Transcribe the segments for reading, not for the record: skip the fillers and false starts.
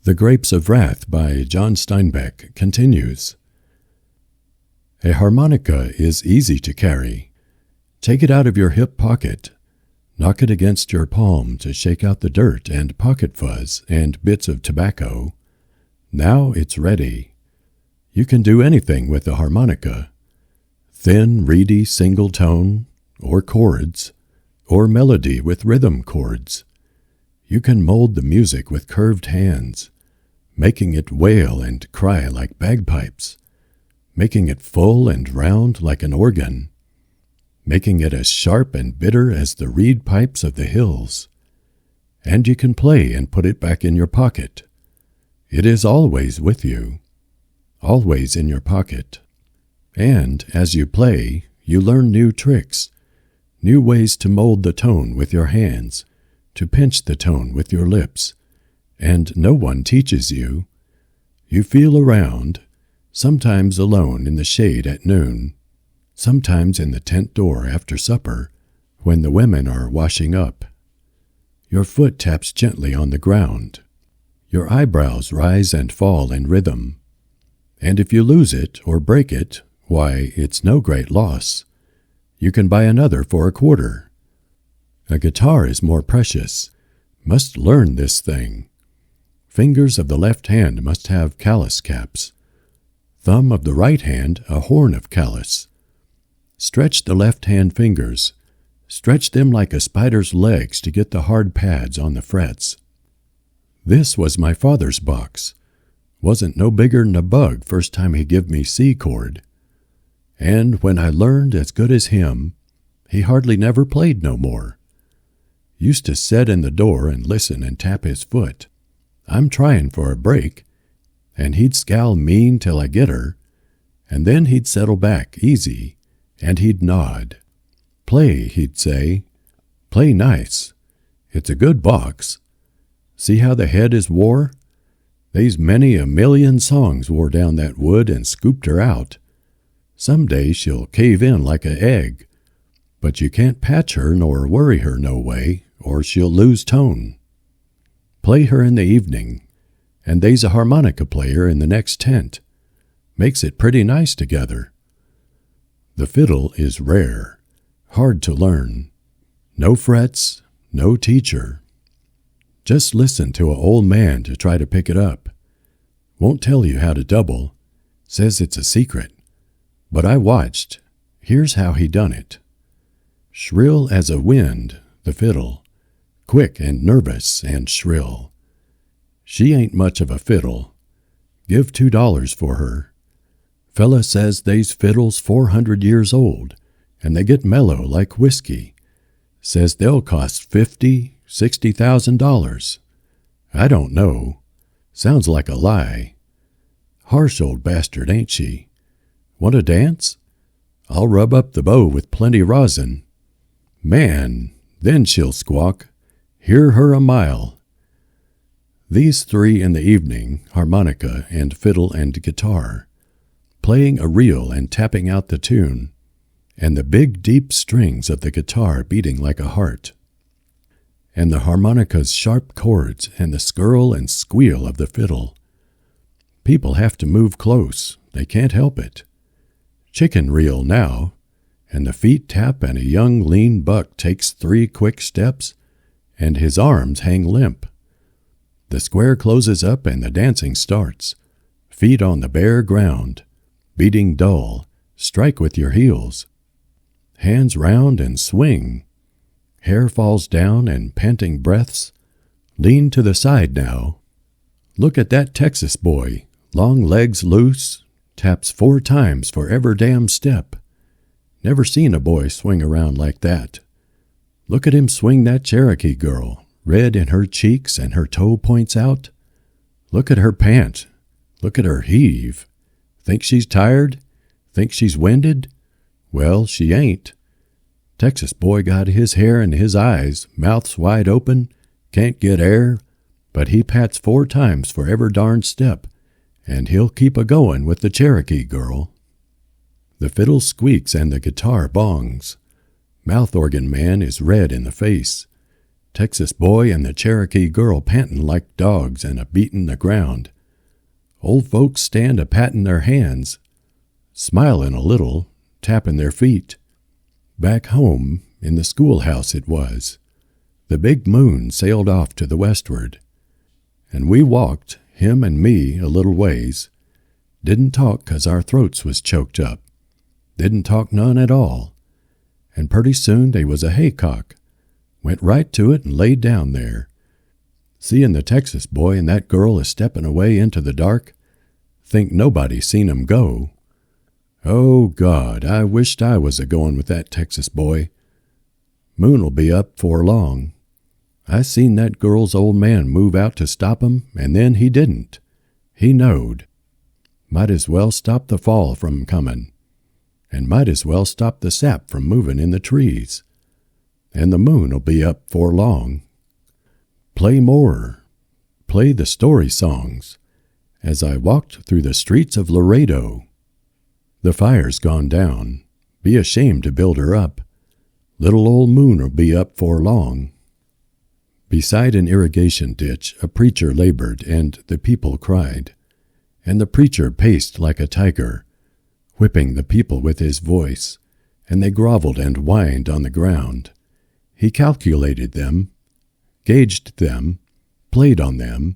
The Grapes of Wrath by John Steinbeck continues. A harmonica is easy to carry. Take it out of your hip pocket. Knock it against your palm to shake out the dirt and pocket fuzz and bits of tobacco. Now it's ready. You can do anything with a harmonica. Thin, reedy single tone, or chords, or melody with rhythm chords. You can mold the music with curved hands, making it wail and cry like bagpipes, making it full and round like an organ, making it as sharp and bitter as the reed pipes of the hills. And you can play and put it back in your pocket. It is always with you, always in your pocket. And as you play, you learn new tricks, new ways to mold the tone with your hands, to pinch the tone with your lips, and no one teaches you. You feel around, sometimes alone in the shade at noon, sometimes in the tent door after supper, when the women are washing up. Your foot taps gently on the ground. Your eyebrows rise and fall in rhythm. And if you lose it or break it, why, it's no great loss. You can buy another for $0.25. A guitar is more precious. Must learn this thing. Fingers of the left hand must have callus caps. Thumb of the right hand a horn of callus. Stretch the left hand fingers. Stretch them like a spider's legs to get the hard pads on the frets. This was my father's box. Wasn't no bigger'n a bug first time he give me C chord. And when I learned as good as him, he hardly never played no more. Used to set in the door and listen and tap his foot. I'm trying for a break, and he'd scowl mean till I get her, and then he'd settle back easy, and he'd nod. Play, he'd say. Play nice. It's a good box. See how the head is wore? They's many a million songs wore down that wood and scooped her out. Some day she'll cave in like a egg, but you can't patch her nor worry her no way, or she'll lose tone. Play her in the evening, and they's a harmonica player in the next tent. Makes it pretty nice together. The fiddle is rare, hard to learn. No frets, no teacher. Just listen to a old man to try to pick it up. Won't tell you how to double. Says it's a secret. But I watched. Here's how he done it. Shrill as a wind, the fiddle. Quick and nervous and shrill. She ain't much of a fiddle. Give $2 for her. Fella says they's fiddles 400 years old, and they get mellow like whiskey. Says they'll cost $50,000, $60,000. I don't know. Sounds like a lie. Harsh old bastard, ain't she? Want to dance? I'll rub up the bow with plenty rosin. Man, then she'll squawk. Hear her a mile. These three in the evening, harmonica and fiddle and guitar, playing a reel and tapping out the tune, and the big deep strings of the guitar beating like a heart, and the harmonica's sharp chords and the skirl and squeal of the fiddle. People have to move close. They can't help it. Chicken reel now, and the feet tap and a young lean buck takes 3 quick steps, and his arms hang limp. The square closes up and the dancing starts. Feet on the bare ground, beating dull, strike with your heels. Hands round and swing. Hair falls down and panting breaths. Lean to the side now. Look at that Texas boy, long legs loose, taps 4 times for every damn step. Never seen a boy swing around like that. Look at him swing that Cherokee girl, red in her cheeks and her toe points out. Look at her pant. Look at her heave. Think she's tired? Think she's winded? Well, she ain't. Texas boy got his hair in his eyes, mouth's wide open, can't get air, but he pats 4 times for every darn step, and he'll keep a-goin' with the Cherokee girl. The fiddle squeaks and the guitar bongs. Mouth organ man is red in the face. Texas boy and the Cherokee girl pantin' like dogs and a-beatin' the ground. Old folks stand a-pattin' their hands, smilin' a little, tappin' their feet. Back home, in the schoolhouse it was, the big moon sailed off to the westward, and we walked, him and me, a little ways. Didn't talk 'cause our throats was choked up. Didn't talk none at all. And purty soon they was a haycock. Went right to it and laid down there. Seein' the Texas boy and that girl a-steppin' away into the dark, think nobody seen 'em go. Oh, God, I wished I was a-goin' with that Texas boy. Moon'll be up 'fore long. I seen that girl's old man move out to stop 'em, and then he didn't. He knowed. Might as well stop the fall from comin', and might as well stop the sap from movin' in the trees. And the moon'll be up 'fore long. Play more. Play the story songs. As I walked through the streets of Laredo. The fire's gone down. Be ashamed to build her up. Little old moon'll be up 'fore long. Beside an irrigation ditch a preacher labored, and the people cried. And the preacher paced like a tiger, whipping the people with his voice, and they groveled and whined on the ground. He calculated them, gauged them, played on them,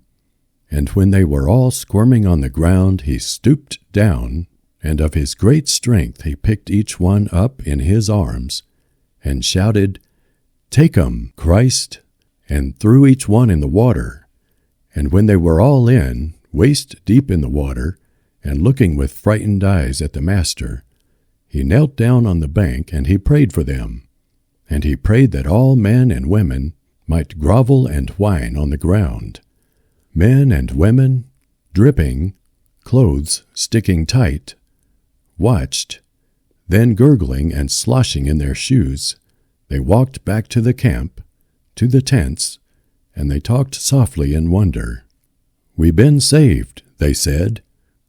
and when they were all squirming on the ground, he stooped down, and of his great strength he picked each one up in his arms, and shouted, "Take 'em, Christ!" and threw each one in the water. And when they were all in, waist deep in the water, and looking with frightened eyes at the Master, he knelt down on the bank and he prayed for them. And he prayed that all men and women might grovel and whine on the ground. Men and women, dripping, clothes sticking tight, watched. Then gurgling and sloshing in their shoes, they walked back to the camp, to the tents, and they talked softly in wonder. "We been saved," they said.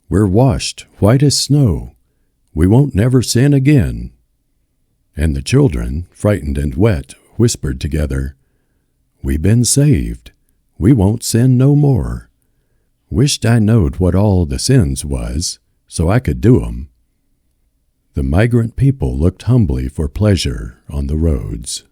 "We're washed white as snow. We won't never sin again." And the children, frightened and wet, whispered together, "We been saved. We won't sin no more. Wished I knowed what all the sins was, so I could do 'em." The migrant people looked humbly for pleasure on the roads.